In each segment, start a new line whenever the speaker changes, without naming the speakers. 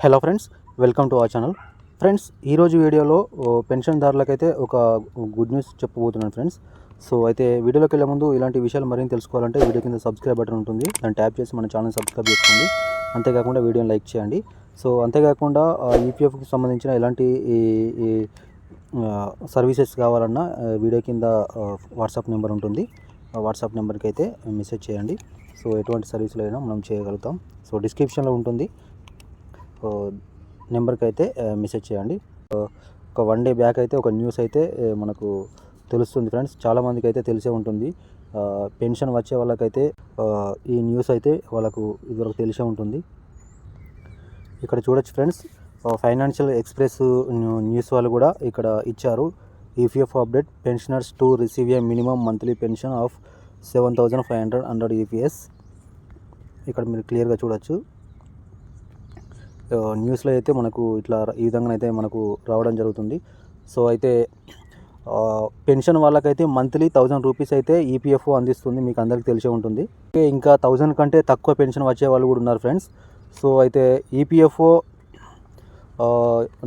Hello friends, welcome to our channel. Friends, ఈరోజు వీడియోలో పెన్షన్దారులకైతే ఒక గుడ్ న్యూస్ చెప్పబోతున్నాను ఫ్రెండ్స్. సో అయితే వీడియోలోకి వెళ్ళే ముందు ఇలాంటి విషయాలు మరింత తెలుసుకోవాలంటే వీడియో కింద సబ్స్క్రైబ్ బటన్ ఉంటుంది, దాన్ని ట్యాప్ చేసి మన ఛానల్ సబ్స్క్రైబ్ చేసుకోండి. అంతేకాకుండా వీడియోని లైక్ చేయండి. సో అంతేకాకుండా ఈపీఎఫ్కి సంబంధించిన ఎలాంటి సర్వీసెస్ కావాలన్నా వీడియో కింద వాట్సాప్ నెంబర్ ఉంటుంది. వాట్సాప్ నెంబర్కి అయితే మెసేజ్ చేయండి. సో ఎటువంటి సర్వీసులు అయినా మనం చేయగలుగుతాం. సో డిస్క్రిప్షన్లో ఉంటుంది, నెంబర్కి అయితే మెసేజ్ చేయండి. ఒక 1 డే బ్యాక్ అయితే ఒక న్యూస్ అయితే మనకు తెలుస్తుంది ఫ్రెండ్స్. చాలామందికి అయితే తెలిసే ఉంటుంది. పెన్షన్ వచ్చే వాళ్ళకైతే ఈ న్యూస్ అయితే వాళ్ళకు ఇదివరకు తెలిసే ఉంటుంది. ఇక్కడ చూడొచ్చు ఫ్రెండ్స్, ఫైనాన్షియల్ ఎక్స్ప్రెస్ న్యూస్ వాళ్ళు కూడా ఇక్కడ ఇచ్చారు. EPF update, pensioners to receive a minimum monthly pension of 7,500 under EPS. ఇక్కడ మీరు క్లియర్గా చూడొచ్చు. న్యూస్లో అయితే మనకు ఇట్లా ఈ విధంగా అయితే మనకు రావడం జరుగుతుంది. సో అయితే పెన్షన్ వాళ్ళకైతే మంత్లీ 1,000 రూపీస్ అయితే ఈపీఎఫ్ఓ అందిస్తుంది. మీకు అందరికీ తెలిసే ఉంటుంది. ఇంకా 1,000 కంటే తక్కువ పెన్షన్ వచ్చే వాళ్ళు కూడా ఉన్నారు ఫ్రెండ్స్. సో అయితే ఈపీఎఫ్ఓ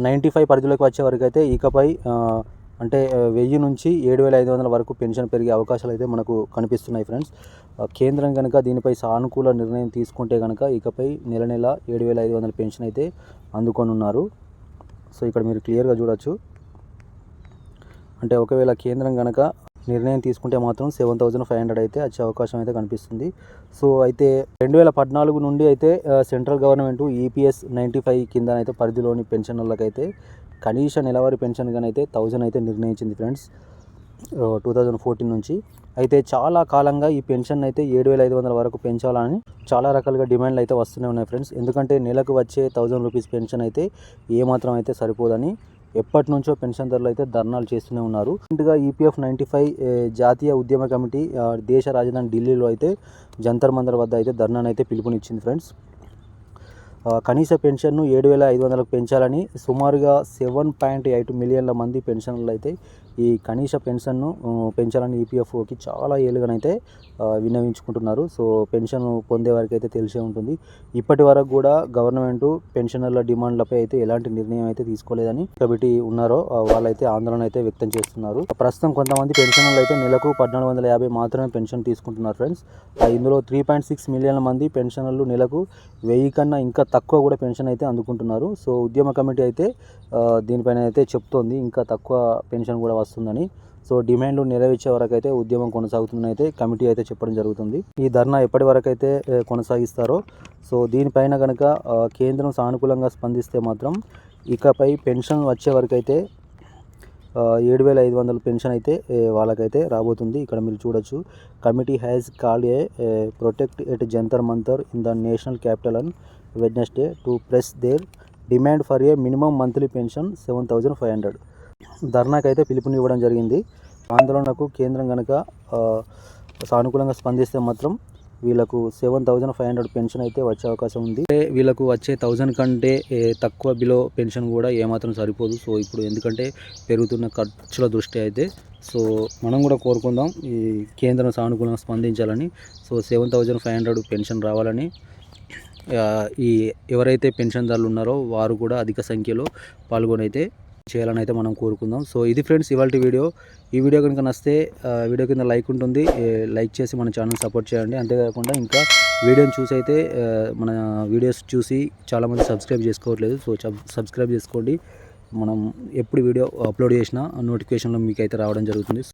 95 పరిధిలోకి వచ్చే వరకు అయితే ఇకపై అంటే 1000 నుంచి 7,500 వరకు పెన్షన్ పెరిగే అవకాశాలు అయితే మనకు కనిపిస్తున్నాయి ఫ్రెండ్స్. కేంద్రం కనుక దీనిపై సానుకూల నిర్ణయం తీసుకుంటే కనుక ఇకపై నెల 7,500 పెన్షన్ అయితే అందుకొనున్నారు. సో ఇక్కడ మీరు క్లియర్గా చూడొచ్చు. అంటే ఒకవేళ కేంద్రం కనుక నిర్ణయం తీసుకుంటే మాత్రం 7,500 అయితే వచ్చే అవకాశం అయితే కనిపిస్తుంది. సో అయితే 2014 నుండి అయితే సెంట్రల్ గవర్నమెంట్ ఈపీఎస్ 95 కింద అయితే పరిధిలోని పెన్షనర్లకైతే కనీస నెలవారీ పెన్షన్ కానీ అయితే 1,000 అయితే నిర్ణయించింది ఫ్రెండ్స్ 2014 నుంచి. అయితే చాలా కాలంగా ఈ పెన్షన్ అయితే 7,500 వరకు పెంచాలని చాలా రకాలుగా డిమాండ్లు అయితే వస్తూనే ఉన్నాయి ఫ్రెండ్స్. ఎందుకంటే నెలకు వచ్చే 1,000 రూపీస్ పెన్షన్ అయితే ఏమాత్రం అయితే సరిపోదని ఎప్పటి నుంచో పెన్షన్దారులు అయితే ధర్నాలు చేస్తూనే ఉన్నారు. రీసెంట్గా ఈపీఎఫ్ 95 జాతీయ ఉద్యమ కమిటీ దేశ రాజధాని ఢిల్లీలో అయితే జంతర్ మంతర్ వద్ద అయితే ధర్నాను అయితే పిలుపునిచ్చింది ఫ్రెండ్స్. కనీస పెన్షన్ను 7,500కు పెంచాలని సుమారుగా 7.8 మిలియన్ల మంది పెన్షనర్లు అయితే ఈ కనీస పెన్షన్ను పెంచాలని ఈపీఎఫ్ఓకి చాలా ఏళ్ళుగానైతే విన్నవించుకుంటున్నారు. సో పెన్షన్ పొందే వారికి అయితే తెలిసే ఉంటుంది. ఇప్పటి వరకు కూడా గవర్నమెంట్ పెన్షనర్ల డిమాండ్లపై అయితే ఎలాంటి నిర్ణయం అయితే తీసుకోలేదని కాబట్టి ఉన్నారో వాళ్ళైతే ఆందోళన అయితే వ్యక్తం చేస్తున్నారు. ప్రస్తుతం కొంతమంది పెన్షనర్లు అయితే నెలకు 1,450 మాత్రమే పెన్షన్ తీసుకుంటున్నారు ఫ్రెండ్స్. ఇందులో 3.6 మిలియన్ల మంది పెన్షనర్లు నెలకు 1000 కన్నా ఇంకా తక్కువ కూడా పెన్షన్ అయితే అందుకుంటున్నారు. సో ఉద్యమ కమిటీ అయితే దీనిపైన అయితే చెప్తోంది ఇంకా తక్కువ పెన్షన్ కూడా వస్తుందని. సో డిమాండ్లు నెరవేర్చే వరకు అయితే ఉద్యమం కొనసాగుతుందని అయితే కమిటీ అయితే చెప్పడం జరుగుతుంది. ఈ ధర్నా ఎప్పటి వరకు అయితే కొనసాగిస్తారో సో దీనిపైన కనుక కేంద్రం సానుకూలంగా స్పందిస్తే మాత్రం ఇకపై పెన్షన్ వచ్చే వరకు అయితే 7,500 పెన్షన్ అయితే వాళ్ళకైతే రాబోతుంది. ఇక్కడ మీరు చూడొచ్చు. Committee has called a protest at Jantar Mantar in the national capital on Wednesday to press their demand for a minimum monthly pension 7,500. ధర్నాకైతే పిలుపునివ్వడం జరిగింది. ఆందోళనకు కేంద్రం కనుక సానుకూలంగా స్పందిస్తే మాత్రం వీళ్ళకు 7,500 పెన్షన్ అయితే వచ్చే అవకాశం ఉంది. వీళ్ళకు వచ్చే 1,000 కంటే తక్కువ బిలో పెన్షన్ కూడా ఏమాత్రం సరిపోదు. సో ఇప్పుడు ఎందుకంటే పెరుగుతున్న ఖర్చుల దృష్ట్యా అయితే సో మనం కూడా కోరుకుందాం ఈ కేంద్రం సానుకూలంగా స్పందించాలని. సో 7,500 పెన్షన్ రావాలని ఈ ఎవరైతే పెన్షన్దారులు ఉన్నారో వారు కూడా అధిక సంఖ్యలో పాల్గొని అయితే చేయాలని అయితే మనం కోరుకుందాం. సో ఇది ఫ్రెండ్స్ ఇవాళ వీడియో. ఈ వీడియో కనుక నచ్చితే వీడియో కింద లైక్ ఉంటుంది, లైక్ చేసి మన ఛానల్ సపోర్ట్ చేయండి. అంతేకాకుండా ఇంకా వీడియోని చూసి అయితే మన వీడియోస్ చూసి చాలామంది సబ్స్క్రైబ్ చేసుకోవట్లేదు. సో సబ్స్క్రైబ్ చేసుకోండి. మనం ఎప్పుడు వీడియో అప్లోడ్ చేసినా నోటిఫికేషన్లో మీకు అయితే రావడం జరుగుతుంది.